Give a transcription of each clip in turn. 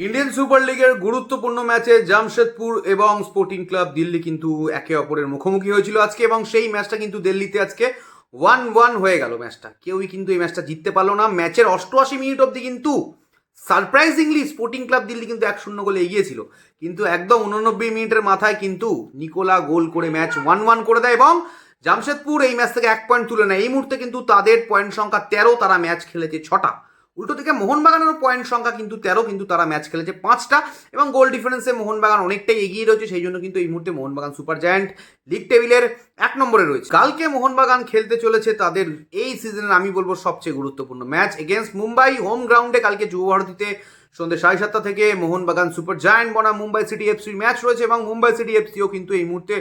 Indian super লিগের গুরুত্বপূর্ণ ম্যাচে জামশেদপুর এবং স্পোর্টিং ক্লাব দিল্লি কিন্তু একে অপরের মুখোমুখি হয়েছিল আজকে, এবং সেই ম্যাচটা কিন্তু দিল্লিতে আজকে 1-1 হয়ে গেল। ম্যাচটা কেউই কিন্তু এই ম্যাচটা জিততে পারলো না। ম্যাচের 88 মিনিট অবধি কিন্তু সারপ্রাইজিংলি স্পোর্টিং ক্লাব দিল্লি কিন্তু 1-0 গোলে এগিয়েছিল, কিন্তু একদম 89 মিনিটের মাথায় কিন্তু নিকোলা গোল করে ম্যাচ 1-1 করে দেয় এবং জামশেদপুর এই ম্যাচ থেকে 1 পয়েন্ট তুলে নেয়। এই মুহূর্তে কিন্তু তাদের পয়েন্ট সংখ্যা 13, তারা ম্যাচ খেলেছে 6টা। উল্টো দিকে মোহনবাগানের পয়েন্ট সংখ্যা কিন্তু 13, কিন্তু তারা ম্যাচ খেলেছে 5টা এবং গোল ডিফারেন্সে মোহনবাগান অনেকটাই এগিয়ে রয়েছে। সেই জন্য কিন্তু এই মুহূর্তে মোহনবাগান সুপার জায়ান্ট লিগ টেবিলের 1 নম্বরে রয়েছে। কালকে মোহনবাগান খেলতে চলেছে তাদের এই সিজনের আমি বলবো সবচেয়ে গুরুত্বপূর্ণ ম্যাচ এগেনস্ট মুম্বাই, হোম গ্রাউন্ডে। কালকে যুবভারতীতে সন্ধ্যে 7:30 থেকে মোহনবাগান সুপার জায়ান্ট বনাম মুম্বাই সিটি এফসির ম্যাচ রয়েছে এবং মুম্বাই সিটি এফসিও কিন্তু এই মুহূর্তে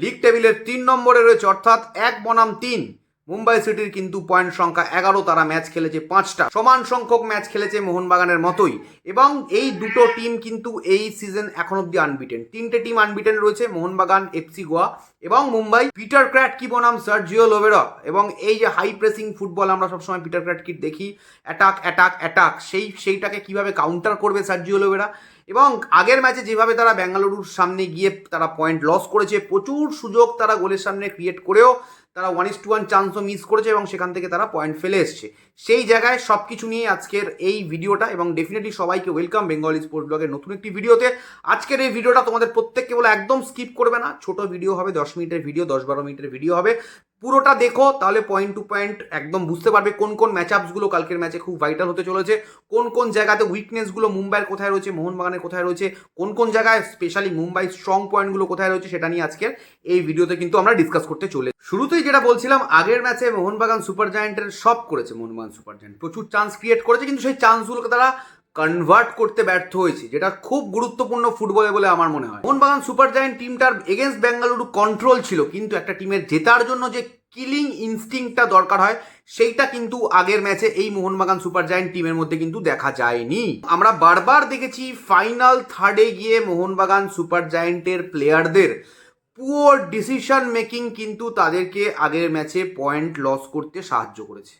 লিগ টেবিলের 3 নম্বরে রয়েছে, অর্থাৎ 1 বনাম 3। মুম্বাই সিটির কিন্তু পয়েন্ট সংখ্যা 11, তারা ম্যাচ খেলেছে 5টা। সমান সংখ্যক ম্যাচ খেলেছে মোহনবাগানের মতোই, এবং এই দুটো টিম কিন্তু এই সিজন এখন অব্দি আনবিটেন। 3টে টিম আনবিটেন রয়েছে, মোহনবাগান, এফসি গোয়া এবং মুম্বাই। পিটার ক্র্যাটকি বনাম সার্জিও লোবেরা, এবং এই যে হাই প্রেসিং ফুটবল আমরা সবসময় পিটার ক্র্যাটকির দেখি, অ্যাটাক অ্যাটাক অ্যাটাক, সেইটাকে কিভাবে কাউন্টার করবে সার্জিও লোবেরা। এবং আগের ম্যাচে যেভাবে তারা বেঙ্গালুরুর সামনে গিয়ে তারা পয়েন্ট লস করেছে, প্রচুর সুযোগ তারা গোলের সামনে ক্রিয়েট করেও তারা 1:1 চান্সও মিস করেছে এবং সেখান থেকে তারা পয়েন্ট ফেলে এসছে। সেই জায়গায় সব কিছু নিয়ে আজকের এই ভিডিওটা, এবং ডেফিনেটলি সবাইকে ওয়েলকাম বেঙ্গলি স্পোর্টস ব্লগের নতুন একটি ভিডিওতে। আজকের এই ভিডিওটা তোমাদের প্রত্যেককে বলে একদম স্কিপ করবে না। ছোট ভিডিও হবে, 10 মিনিটের ভিডিও, 10-12 মিনিটের ভিডিও হবে। পুরোটা দেখো, তাহলে পয়েন্ট টু পয়েন্ট একদম বুঝতে পারবে কোন কোন ম্যাচ আপসগুলো কালকের ম্যাচে খুব ভাইটাল হতে চলেছে, কোন কোন জায়গাতে উইকনেসগুলো মুম্বাইয়ের কোথায় রয়েছে, মোহনবাগানের কোথায় রয়েছে, কোন কোন জায়গায় স্পেশালি মুম্বাই স্ট্রং পয়েন্টগুলো কোথায় রয়েছে, সেটা নিয়ে আজকের এই ভিডিওতে কিন্তু আমরা ডিসকাস করতে চলে। শুরুতেই যেটা বলছিলাম, আগের ম্যাচে মোহনবাগান সুপার জায়ান্টের সব করেছে মোহনবাগান সুপার জায়ান্ট, প্রচুর চান্স ক্রিয়েট করেছে, কিন্তু সেই চান্সগুলোকে তারা কনভার্ট করতে ব্যর্থ হয়েছে, যেটা খুব গুরুত্বপূর্ণ ফুটবলে বলে আমার মনে হয়। মোহনবাগান সুপার জায়ান্ট টিমটার এগেনস্ট বেঙ্গালুরু কন্ট্রোল ছিল, কিন্তু একটা টিমের জেতার জন্য যে কিলিং ইনস্টিংক্টটা দরকার হয়, সেইটা কিন্তু আগের ম্যাচে এই মোহনবাগান সুপার জায়ান্ট টিমের মধ্যে কিন্তু দেখা যায়নি। আমরা বারবার দেখেছি ফাইনাল থার্ডে গিয়ে মোহনবাগান সুপার জায়ান্টের প্লেয়ারদের পুয়ার ডিসিশন মেকিং কিন্তু তাদেরকে আগের ম্যাচে পয়েন্ট লস করতে সাহায্য করেছে,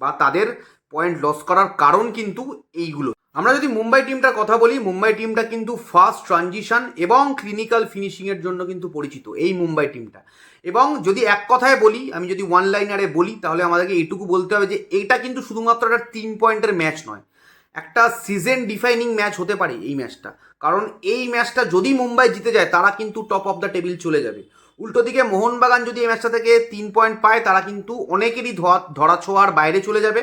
বা তাদের পয়েন্ট লস করার কারণ কিন্তু এইগুলো। আমরা যদি মুম্বাই টিমটার কথা বলি, মুম্বাই টিমটা কিন্তু ফাস্ট ট্রানজিশন এবং ক্লিনিক্যাল ফিনিশিংয়ের জন্য কিন্তু পরিচিত এই মুম্বাই টিমটা। এবং যদি এক কথায় বলি, আমি যদি ওয়ান লাইনারে বলি, তাহলে আমাদেরকে এইটুকু বলতে হবে যে এটা কিন্তু শুধুমাত্র একটা 3 পয়েন্টের ম্যাচ নয়, একটা সিজন ডিফাইনিং ম্যাচ হতে পারে এই ম্যাচটা। কারণ এই ম্যাচটা যদি মুম্বাই জিতে যায়, তারা কিন্তু টপ অফ দ্য টেবিল চলে যাবে। উল্টো দিকে মোহনবাগান যদি এই ম্যাচটা থেকে 3 পয়েন্ট পায়, তারা কিন্তু অনেকেরই ধরা ছোঁয়ার বাইরে চলে যাবে,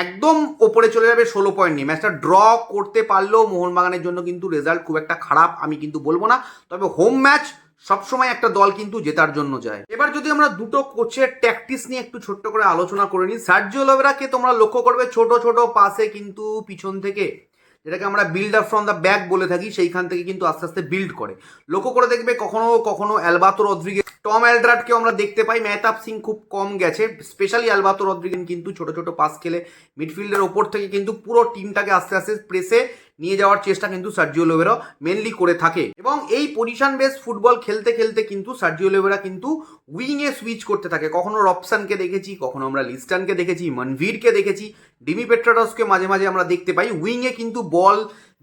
একদম ওপরে চলে যাবে 16 পয়েন্ট নিয়ে। ম্যাচটা ড্র করতে পারলেও মোহনবাগানের জন্য কিন্তু রেজাল্ট খুব একটা খারাপ আমি কিন্তু বলবো না, তবে হোম ম্যাচ সবসময় একটা দল কিন্তু জেতার জন্য যায়। এবার যদি আমরা দুটো কোচের ট্যাকটিক্স নিয়ে একটু ছোট্ট করে আলোচনা করে নিই। সার্জিও লোবেরাকে তোমরা লক্ষ্য করবে ছোট ছোট পাসে কিন্তু পিছন থেকে, যেটাকে আমরা build up from the back বলে থাকি, সেইখান থেকে কিন্তু আস্তে আস্তে বিল্ড করে। লক্ষ্য করে দেখবে কখনো কখনো অ্যালবাতো রদ্রিগেজ, টম অ্যালড্রাটকেও আমরা দেখতে পাই, মেহতাব সিং খুব কম গেছে, স্পেশালি অ্যালবাতো রদ্রিগেজ কিন্তু ছোট ছোট পাস খেলে মিডফিল্ডের ওপর থেকে কিন্তু পুরো টিমটাকে আস্তে আস্তে প্রেসে নিয়ে যাওয়ার চেষ্টা কিন্তু সার্জিও লোবেরা মেনলি করে থাকে। এবং এই পজিশন বেস ফুটবল খেলতে খেলতে কিন্তু সার্জিও লোবেরা কিন্তু উইংয়ে সুইচ করতে থাকে। কখনো রবসানকে দেখেছি, কখনো আমরা লিস্টানকে দেখেছি, মনভীরকে দেখেছি, ডিমি পেট্রাডসকে মাঝে মাঝে আমরা দেখতে পাই উইংয়ে কিন্তু বল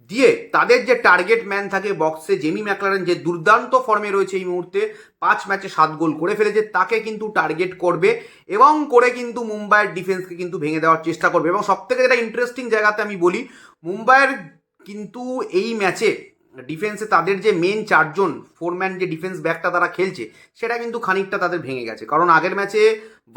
দিয়ে তাদের যে টার্গেট ম্যান থাকে বক্সে, জেমি ম্যাকলারেন যে দুর্দান্ত ফর্মে রয়েছে এই মুহূর্তে, 5 ম্যাচে 7 গোল করে ফেলেছে, তাকে কিন্তু টার্গেট করবে এবং করে কিন্তু মুম্বাইয়ের ডিফেন্সকে কিন্তু ভেঙে দেওয়ার চেষ্টা করবে। এবং সবথেকে যেটা ইন্টারেস্টিং জায়গাতে আমি বলি, মুম্বাইয়ের কিন্তু এই ম্যাচে ডিফেন্সে তাদের যে মেন 4জন ফোরম্যান যে ডিফেন্স ব্যাকটা তারা খেলছে, সেটা কিন্তু খানিকটা তাদের ভেঙে গেছে। কারণ আগের ম্যাচে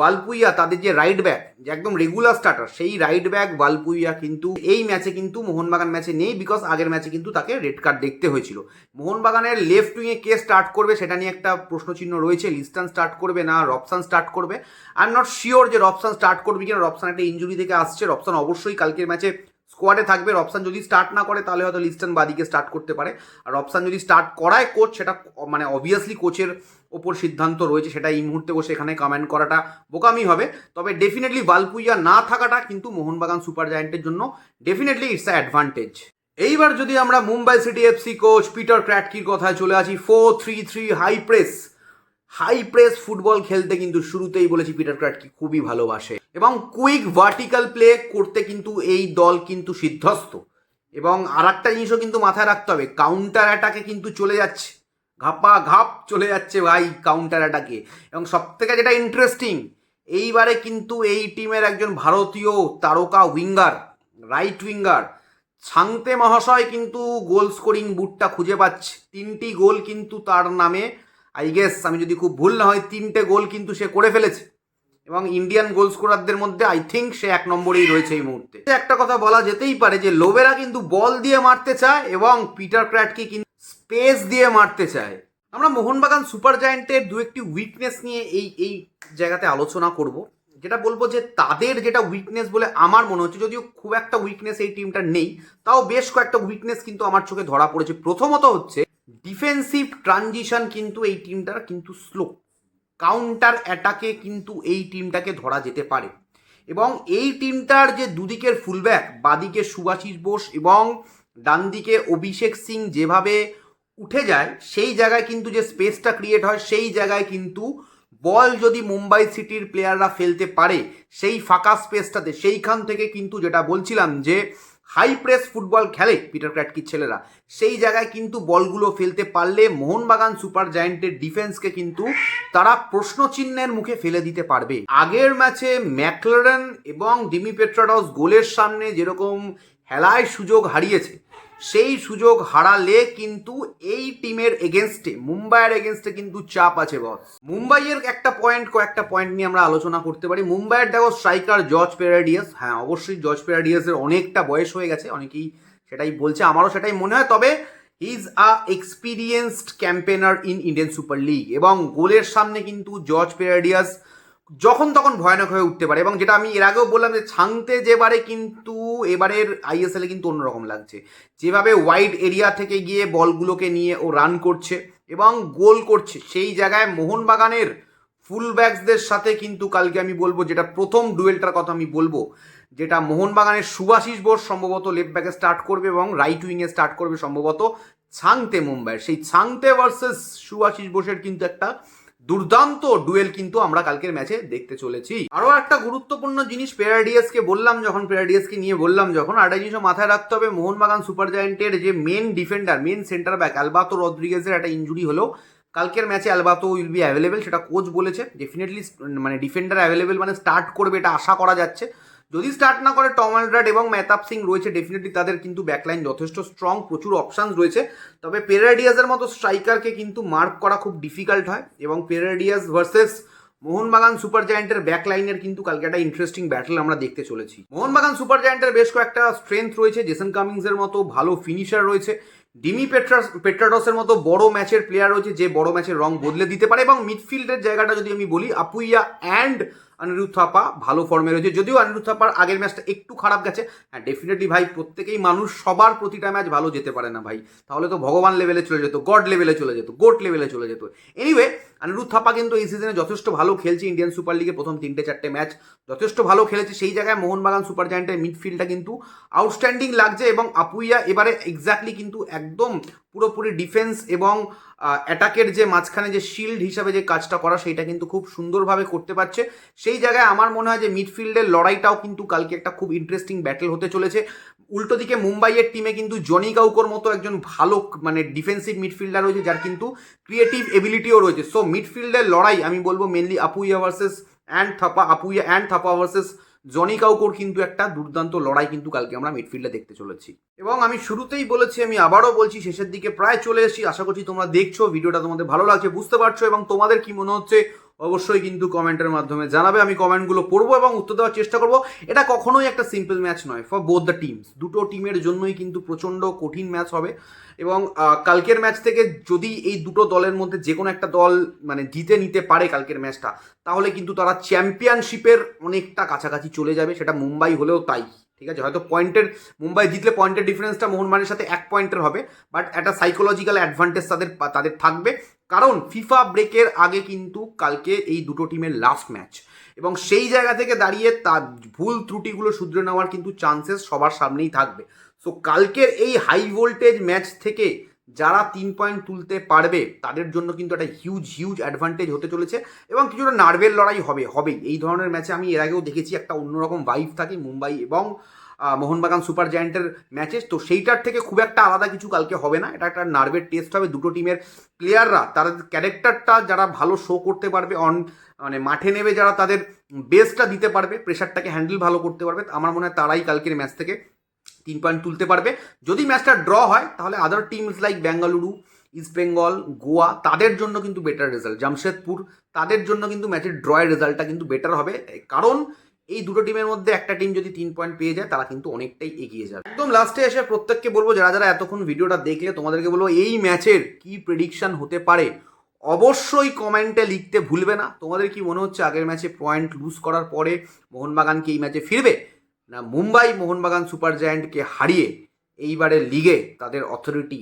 ভালপুইয়া, তাদের যে রাইট ব্যাক, যে একদম রেগুলার স্টার্টার, সেই রাইট ব্যাক ভালপুইয়া কিন্তু এই ম্যাচে কিন্তু মোহনবাগান ম্যাচে নেই, বিকজ আগের ম্যাচে কিন্তু তাকে রেড কার্ড দেখতে হয়েছিল। মোহনবাগানের লেফট উইংয়ে কে স্টার্ট করবে সেটা নিয়ে একটা প্রশ্নচিহ্ন রয়েছে। লিস্টান স্টার্ট করবে না রবসান স্টার্ট করবে, আই এম নট শিওর যে রবসান স্টার্ট করবে কিনা। রবসান একটা ইঞ্জুরি থেকে আসছে, রবসান অবশ্যই কালকের ম্যাচে স্কোয়াডে থাকবে। রবসান যদি স্টার্ট না করে, তাহলে হয়তো লিস্টন বাদিকে স্টার্ট করতে পারে। আর রবসান যদি স্টার্ট করায় কোচ, সেটা মানে অবভিয়াসলি কোচের ওপর সিদ্ধান্ত রয়েছে, সেটা এই মুহূর্তে বসে এখানে কমেন্ট করাটা বোকামি হবে। তবে ডেফিনেটলি ভালপুইয়া না থাকাটা কিন্তু মোহনবাগান সুপার জায়ান্টের জন্য ডেফিনেটলি ইটস আ অ্যাডভান্টেজ। এইবার যদি আমরা Mumbai city FC coach Peter ক্র্যাটকির কথায় চলে আসি, 4-3-3 হাই প্রেস ফুটবল খেলতে কিন্তু শুরুতেই বলেছি পিটার ক্র্যাটকি খুবই ভালোবাসে, এবং কুইক ভার্টিক্যাল প্লে করতে কিন্তু এই দল কিন্তু সিদ্ধস্ত। এবং আর একটা জিনিসও কিন্তু মাথায় রাখতে হবে, কাউন্টার অ্যাটাকে কিন্তু চলে যাচ্ছে, ঘাপা ঘাপ চলে যাচ্ছে ভাই কাউন্টার অ্যাটাকে। এবং সব থেকে যেটা ইন্টারেস্টিং, এইবারে কিন্তু এই টিমের একজন ভারতীয় তারকা উইঙ্গার, রাইট উইঙ্গার ছাংতে মহাশয় কিন্তু গোল স্কোরিং বুটটা খুঁজে পাচ্ছে। 3টি গোল কিন্তু তার নামে, আই গেস আমি যদি খুব ভুল না হয় 3টে গোল কিন্তু সে করে ফেলেছে। এবং ইন্ডিয়ান গোল স্কোরারদের মধ্যে আই থিঙ্ক সে 1 নম্বরেই রয়েছে এই মুহূর্তে। একটা কথা বলা যেতেই পারে যে লোবেরা কিন্তু বল দিয়ে মারতে চায় এবং পিটার ক্র্যাটকে কিন্তু স্পেস দিয়ে মারতে চায়। আমরা মোহনবাগান সুপার জায়ান্টের দু একটি উইকনেস নিয়ে এই জায়গাতে আলোচনা করব। যেটা বলবো যে তাদের যেটা উইকনেস বলে আমার মনে হচ্ছে, যদিও খুব একটা উইকনেস এই টিমটার নেই, তাও বেশ কয়েকটা উইকনেস কিন্তু আমার চোখে ধরা পড়েছে। প্রথমত হচ্ছে ডিফেন্সিভ ট্রানজিশন কিন্তু এই টিমটার কিন্তু স্লো, কাউন্টার অ্যাটাকে কিন্তু এই টিমটাকে ধরা যেতে পারে। এবং এই টিমটার যে দুদিকের ফুলব্যাক, বাদিকে সুভাশিস বোস এবং ডান দিকে অভিষেক সিং যেভাবে উঠে যায়, সেই জায়গায় কিন্তু যে স্পেসটা ক্রিয়েট হয়, সেই জায়গায় কিন্তু বল যদি মুম্বাই সিটির প্লেয়াররা ফেলতে পারে সেই ফাঁকা স্পেসটাতে, সেইখান থেকে কিন্তু যেটা বলছিলাম যে হাই প্রেস ফুটবল খেলে পিটার ক্র্যাটকির ছেলেরা, সেই জায়গায় কিন্তু বলগুলো ফেলতে পারলে মোহনবাগান সুপার জায়ান্টের ডিফেন্সকে কিন্তু তারা প্রশ্নচিহ্নের মুখে ফেলে দিতে পারবে। আগের ম্যাচে ম্যাকলারেন এবং ডিমি পেট্রাডস গোলের সামনে যেরকম হেলায় সুযোগ হারিয়েছে, সেই সুযোগ হারালে কিন্তু এই টিমের এগেনস্টে, মুম্বাইয়ের এগেনস্টে কিন্তু চাপ আছে বস। মুম্বাইয়ের কয়েকটা পয়েন্ট নিয়ে আমরা আলোচনা করতে পারি। মুম্বাইয়ের দেখো স্ট্রাইকার জর্জ পেরাডিয়াস, হ্যাঁ অবশ্যই জর্জ পেরাডিয়াসের অনেকটা বয়স হয়ে গেছে, অনেকেই সেটাই বলছে, আমারও সেটাই মনে হয়। তবে he is a experienced campaigner in Indian super league এবং গোলের সামনে কিন্তু জর্জ পেরাডিয়াস যখন তখন ভয়ানক হয়ে উঠতে পারে। এবং যেটা আমি এর আগেও বললাম যে ছাংতে যেবারে কিন্তু এবারের আইএসএলে কিন্তু অন্যরকম লাগছে, যেভাবে ওয়াইড এরিয়া থেকে গিয়ে বলগুলোকে নিয়ে ও রান করছে এবং গোল করছে। সেই জায়গায় মোহনবাগানের ফুল ব্যাকসদের সাথে কিন্তু কালকে আমি বলবো, যেটা প্রথম ডুয়েলটার কথা আমি বলবো, যেটা মোহনবাগানের সুভাশিস বোস সম্ভবত লেফট ব্যাকে স্টার্ট করবে এবং রাইট উইংয়ে স্টার্ট করবে সম্ভবত ছাংতে মুম্বাইয়ের। সেই ছাংতে ভার্সেস সুভাশিস বোসের কিন্তু একটা দুর্দান্ত ডুয়েল কিন্তু আমরা কালকের ম্যাচে দেখতে চলেছি। আরও একটা গুরুত্বপূর্ণ জিনিস পেরাডিয়াসকে বললাম যখন, পেরাডিয়াসকে নিয়ে বললাম যখন, আরেকটা জিনিসও মাথায় রাখতে হবে, মোহনবাগান সুপার জায়ান্টের যে main defender, main centre back Alberto রদ্রিগেজের একটা ইঞ্জুরি হলো কালকের ম্যাচে। আলবাতো উইল বি অ্যাভেলেবেল, সেটা কোচ বলেছে। ডেফিনেটলি মানে ডিফেন্ডার অ্যাভেলেবেল মানে স্টার্ট করবে, এটা আশা করা যাচ্ছে। যদি স্টার্ট না করে টম আলড্রাড এবং মেহতাব সিং রয়েছে, ডেফিনেটলি তাদের কিন্তু ব্যাকলাইন যথেষ্ট স্ট্রং, প্রচুর অপশানস রয়েছে। তবে পেরাডিয়াসের মতো স্ট্রাইকারকে কিন্তু মার্ক করা খুব ডিফিকাল্ট হয় এবং পেরাডিয়াস ভার্সেস মোহনবাগান সুপার জায়ান্টের ব্যাকলাইনের কিন্তু কালকে একটা ইন্টারেস্টিং ব্যাটল আমরা দেখতে চলেছি। মোহনবাগান সুপার জায়ান্টের বেশ কয়েকটা স্ট্রেংথ রয়েছে, জেসন কামিংসের মতো ভালো ফিনিশার রয়েছে, ডিমি পেট্রাডসের মতো বড় ম্যাচের প্লেয়ার রয়েছে যে বড় ম্যাচের রং বদলে দিতে পারে। এবং মিডফিল্ডের জায়গাটা যদি আমি বলি, আপুইয়া অ্যান্ড অনিরুদ্ধ থাপা ভালো ফর্মে রয়েছে, যদিও অনিরুদ্ধ থাপার আগের ম্যাচটা একটু খারাপ গেছে। হ্যাঁ ডেফিনেটলি ভাই, প্রত্যেকেই মানুষ, সবার প্রতিটা ম্যাচ ভালো যেতে পারে না ভাই, তাহলে তো ভগবান লেভেলে চলে যেত, গড লেভেলে চলে যেত, গোট লেভেলে চলে যেত। এনিওয়ে অনিরুদ্ধ থাপা কিন্তু এই সিজনে যথেষ্ট ভালো খেলছে, ইন্ডিয়ান সুপার লিগে প্রথম 3-4 ম্যাচ যথেষ্ট ভালো খেলেছে। সেই জায়গায় মোহনবাগান সুপার জায়ান্টের মিডফিল্ডটা কিন্তু আউটস্ট্যান্ডিং লাগছে এবং আপুইয়া এবারে এক্স্যাক্টলি কিন্তু একদম পুরোপুরি ডিফেন্স এবং অ্যাটাকের যে মাঝখানে যে শিল্ড হিসাবে যে কাজটা করা, সেইটা কিন্তু খুব সুন্দরভাবে করতে পারছে। সেই জায়গায় আমার মনে হয় যে মিডফিল্ডের লড়াইটাও কিন্তু কালকে একটা খুব ইন্টারেস্টিং ব্যাটেল হতে চলেছে। উল্টো দিকে মুম্বাইয়ের টিমে কিন্তু জনি কাউকোর মতো একজন ভালো মানে ডিফেন্সিভ মিডফিল্ডার রয়েছে, যার কিন্তু ক্রিয়েটিভ এবিলিটিও রয়েছে। সো মিডফিল্ডের লড়াই আমি বলবো mainly Apuia versus Apuia and Thapa versus Jonny কাউকোর কিন্তু একটা দুর্দান্ত লড়াই কিন্তু কালকে আমরা মিডফিল্ডে দেখতে চলেছি। এবং আমি শুরুতেই বলেছি, আমি আবারও বলছি, শেষের দিকে প্রায় চলে এসেছি। আশা করছি তোমরা দেখছো, ভিডিওটা তোমাদের ভালো লাগছে, বুঝতে পারছো এবং তোমাদের কি মনে হচ্ছে অবশ্যই কিন্তু কমেন্টের মাধ্যমে জানাবে। আমি কমেন্টগুলো পড়বো এবং উত্তর দেওয়ার চেষ্টা করবো। এটা কখনোই একটা সিম্পল ম্যাচ নয় ফর বোথ দ্য টিমস, দুটো টিমের জন্যই কিন্তু প্রচণ্ড কঠিন ম্যাচ হবে। এবং কালকের ম্যাচ থেকে যদি এই দুটো দলের মধ্যে যে কোনো একটা দল মানে জিতে নিতে পারে কালকের ম্যাচটা, তাহলে কিন্তু তারা চ্যাম্পিয়নশিপের অনেকটা কাছাকাছি চলে যাবে। সেটা মুম্বাই হলেও তাই, ঠিক আছে। হয়তো পয়েন্টের, মুম্বাই জিতলে পয়েন্টের ডিফারেন্সটা মোহনবাগানের সাথে 1 পয়েন্টের হবে, বাট একটা সাইকোলজিক্যাল অ্যাডভান্টেজ তাদের থাকবে, কারণ ফিফা ব্রেকের আগে কিন্তু কালকে এই দুটো টিমের লাস্ট ম্যাচ এবং সেই জায়গা থেকে দাঁড়িয়ে তার ভুল ত্রুটিগুলো শুধরে নেওয়ার কিন্তু চান্সেস সবার সামনেই থাকবে। সো কালকের এই হাই ভোল্টেজ ম্যাচ থেকে যারা 3 পয়েন্ট তুলতে পারবে তাদের জন্য কিন্তু একটা হিউজ অ্যাডভান্টেজ হতে চলেছে এবং কিছুটা নার্ভের লড়াই হবেই। এই ধরনের ম্যাচে আমি এর আগেও দেখেছি একটা অন্যরকম ভাইব থাকে মুম্বাই এবং মোহনবাগান সুপার জায়ান্টের ম্যাচে, তো সেইটার থেকে খুব একটা আলাদা কিছু কালকে হবে না। এটা একটা নার্ভের টেস্ট হবে। দুটো টিমের প্লেয়াররা তাদের ক্যারেক্টারটা যারা ভালো শো করতে পারবে, মানে মাঠে নেমে যারা তাদের বেস্টটা দিতে পারবে, প্রেশারটাকে হ্যান্ডেল ভালো করতে পারবে, আমার মনে হয় তারাই কালকের ম্যাচ থেকে 3 পয়েন্ট তুলতে পারবে। যদি ম্যাচটা ড্র হয় তাহলে আদার teams like Bengaluru, east Bengal, Goa, তাদের জন্য কিন্তু বেটার রেজাল্ট, জামশেদপুর, তাদের জন্য কিন্তু ম্যাচের ড্রয়ের রেজাল্টটা কিন্তু বেটার হবে। কারণ এই দুটো টিমের মধ্যে একটা টিম যদি 3 পয়েন্ট পেয়ে যায় তারা কিন্তু অনেকটাই এগিয়ে যাবে। একদম লাস্টে এসে প্রত্যেককে বলবো, যারা যারা এতক্ষণ ভিডিওটা দেখলে, তোমাদেরকে বলবো এই ম্যাচের কি প্রেডিকশন হতে পারে অবশ্যই কমেন্টে লিখতে ভুলবে না। তোমাদের কি মনে হচ্ছে আগের ম্যাচে পয়েন্ট লুজ করার পরে মোহনবাগান কি এই ম্যাচে ফিরবে, না মুম্বাই মোহনবাগান সুপার জায়ান্টকে হারিয়ে এইবারে লিগে তাদের অথরিটি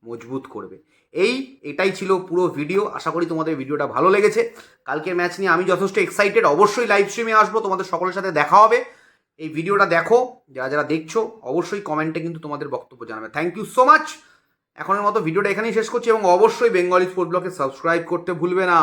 মজবুত করবে? এটাই ছিল পুরো ভিডিও। আশা করি তোমাদের ভিডিওটা ভালো লেগেছে। কালকের ম্যাচ নিয়ে আমি যথেষ্ট এক্সাইটেড। অবশ্যই লাইভ স্ট্রিমে আসবো, তোমাদের সকলের সাথে দেখা হবে। এই ভিডিওটা দেখো, যারা যারা দেখছো অবশ্যই কমেন্টে কিন্তু তোমাদের বক্তব্য জানাবে। Thank you so much. এখনের মতো ভিডিওটা এখানেই শেষ করছি এবং অবশ্যই বেঙ্গলি স্পোর্ট ব্লগে সাবস্ক্রাইব করতে ভুলবে না।